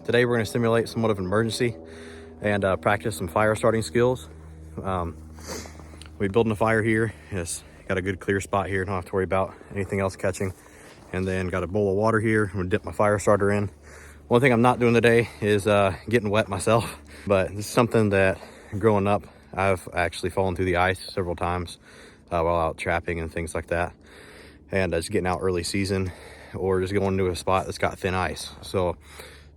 Today we're going to simulate somewhat of an emergency and practice some fire starting skills. We're building a fire here. It's got a good clear spot here. Don't have to worry about anything else catching. And then got a bowl of water here. I'm gonna dip my fire starter in. One thing I'm not doing today is getting wet myself, but this is something that growing up, I've actually fallen through the ice several times while out trapping and things like that. And just getting out early season or just going to a spot that's got thin ice. So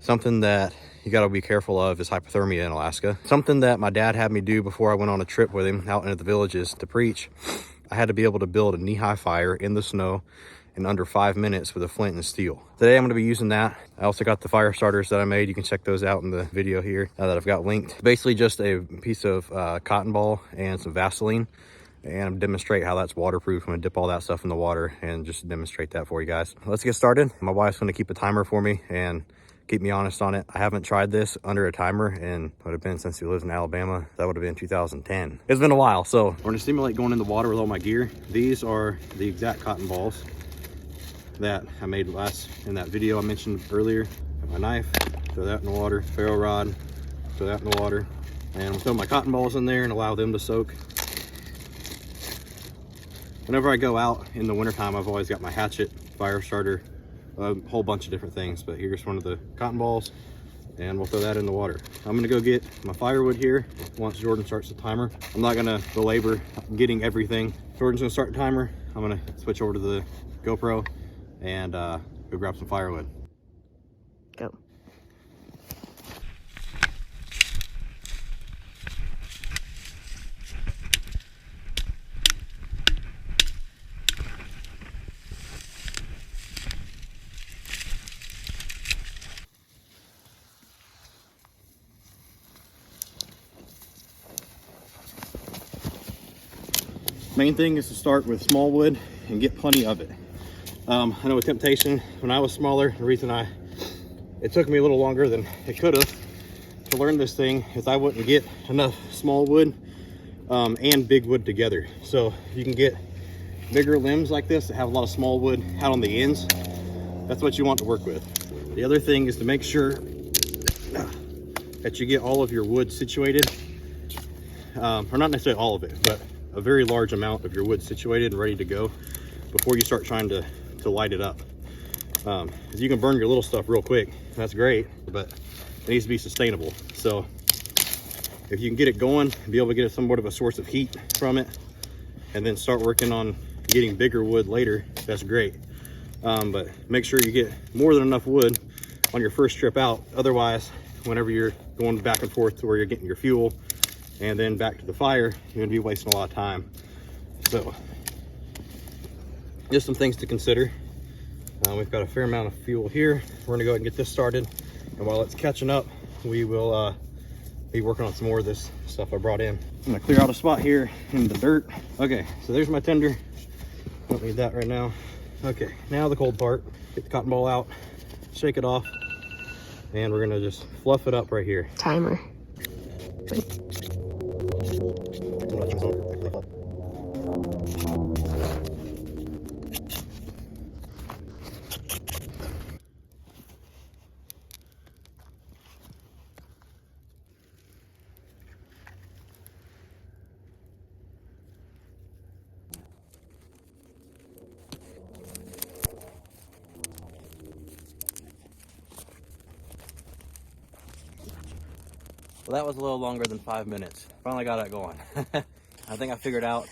something that you got to be careful of is hypothermia in Alaska. Something that my dad had me do before I went on a trip with him out into the villages to preach. I had to be able to build a knee-high fire in the snow in under 5 minutes with a flint and steel. Today I'm going to be using that. I also got the fire starters that I made. You can check those out in the video here that I've got linked. Basically just a piece of cotton ball and some Vaseline, and demonstrate how that's waterproof. I'm gonna dip all that stuff in the water and just demonstrate that for you guys. Let's get started. My wife's gonna keep a timer for me and keep me honest on it. I haven't tried this under a timer and would have been since he lives in Alabama. That would have been 2010. It's been a while. So we're gonna simulate going in the water with all my gear. These are the exact cotton balls that I made last in that video I mentioned earlier. Got my knife, throw that in the water, ferro rod, throw that in the water. And I'm gonna throw my cotton balls in there and allow them to soak. Whenever I go out in the wintertime, I've always got my hatchet, fire starter, a whole bunch of different things, but here's one of the cotton balls and we'll throw that in the water. I'm gonna go get my firewood here once Jordan starts the timer. I'm not gonna belabor getting everything. Jordan's gonna start the timer. I'm gonna switch over to the GoPro and go grab some firewood. Go. Main thing is to start with small wood and get plenty of it. I know with temptation, when I was smaller, the reason it took me a little longer than it could have to learn this thing is I wouldn't get enough small wood and big wood together. So you can get bigger limbs like this that have a lot of small wood out on the ends. That's what you want to work with. The other thing is to make sure that you get all of your wood situated, or not necessarily all of it, but a very large amount of your wood situated and ready to go before you start trying to light it up. You can burn your little stuff real quick, that's great, but it needs to be sustainable. So if you can get it going, be able to get somewhat of a source of heat from it, and then start working on getting bigger wood later, that's great. But make sure you get more than enough wood on your first trip out. Otherwise, whenever you're going back and forth to where you're getting your fuel and then back to the fire, you're gonna be wasting a lot of time. So just some things to consider. We've got a fair amount of fuel here. We're gonna go ahead and get this started. And while it's catching up, we will be working on some more of this stuff I brought in. I'm gonna clear out a spot here in the dirt. Okay, so there's my tinder. Don't need that right now. Okay, now the cold part. Get the cotton ball out, shake it off, and we're gonna just fluff it up right here. Timer. Wait. Well, that was a little longer than 5 minutes. Finally got it going. I think I figured out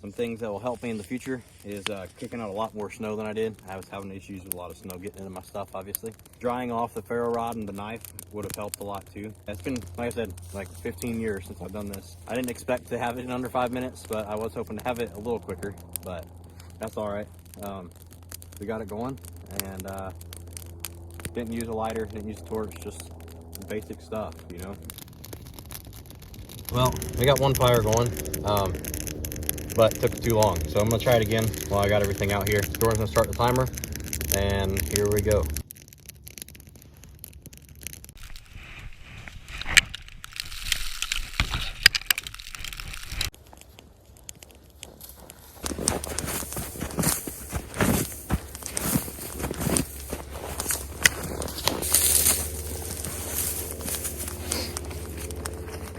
some things that will help me in the future is kicking out a lot more snow than I did. I was having issues with a lot of snow getting into my stuff, obviously. Drying off the ferro rod and the knife would have helped a lot too. It's been, like I said, like 15 years since I've done this. I didn't expect to have it in under 5 minutes, but I was hoping to have it a little quicker, but that's all right. We got it going, and didn't use a lighter, didn't use a torch, just basic stuff, you know. Well, we got one fire going, but it took too long, so I'm gonna try it again while I got everything out here. Jordan's gonna start the timer, and here we go.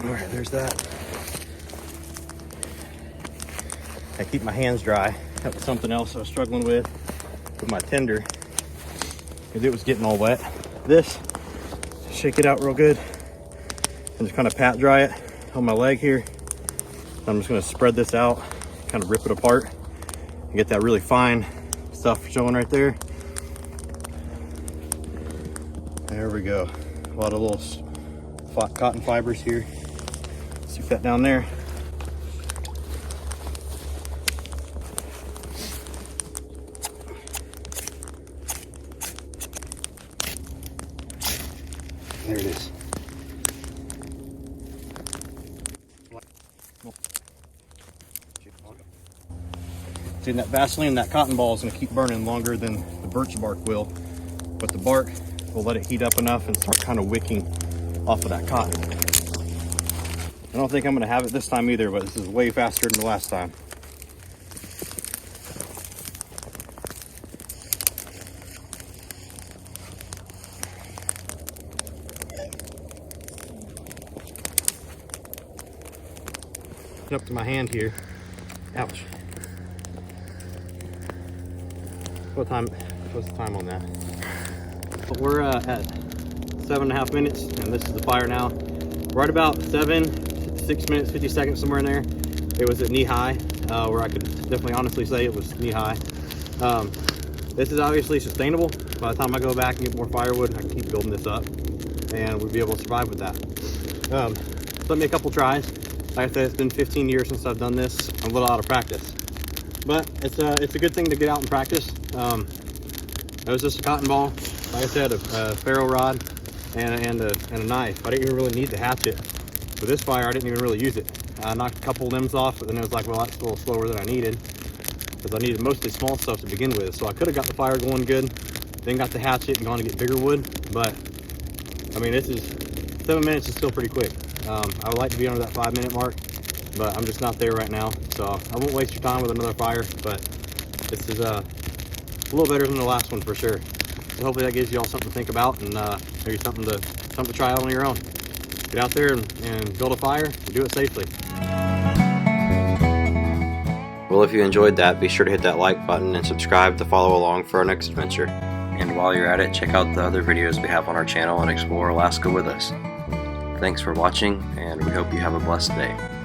All right, there's that. I keep my hands dry. That was something else I was struggling with my tinder, because it was getting all wet. This, shake it out real good and just kind of pat dry it on my leg here. I'm just gonna spread this out, kind of rip it apart and get that really fine stuff showing right there. There we go. A lot of little cotton fibers here. Stick that down there. There it is. See, that Vaseline, that cotton ball is going to keep burning longer than the birch bark will, but the bark will let it heat up enough and start kind of wicking off of that cotton. I don't think I'm going to have it this time either, but this is way faster than the last time. Up to my hand here. Ouch. What's the time on that? But we're at 7.5 minutes, and this is the fire now. Right about 6 minutes, 50 seconds, somewhere in there. It was at knee high, where I could definitely honestly say it was knee high. This is obviously sustainable. By the time I go back and get more firewood, I can keep building this up, and we'll be able to survive with that. Took me a couple tries. Like I said, it's been 15 years since I've done this. I'm a little out of practice, but it's a good thing to get out and practice. It was just a cotton ball, like I said, a ferro rod, and a knife. I didn't even really need the hatchet. For this fire, I didn't even really use it. I knocked a couple limbs off, but then it was like, well, that's a little slower than I needed, because I needed mostly small stuff to begin with. So I could have got the fire going good, then got the hatchet and gone to get bigger wood. But I mean, 7 minutes is still pretty quick. I would like to be under that 5-minute mark, but I'm just not there right now. So I won't waste your time with another fire, but this is a little better than the last one for sure. So hopefully that gives you all something to think about, and maybe something to try out on your own. Get out there and build a fire and do it safely. Well, if you enjoyed that, be sure to hit that like button and subscribe to follow along for our next adventure. And while you're at it, check out the other videos we have on our channel and explore Alaska with us. Thanks for watching, and we hope you have a blessed day.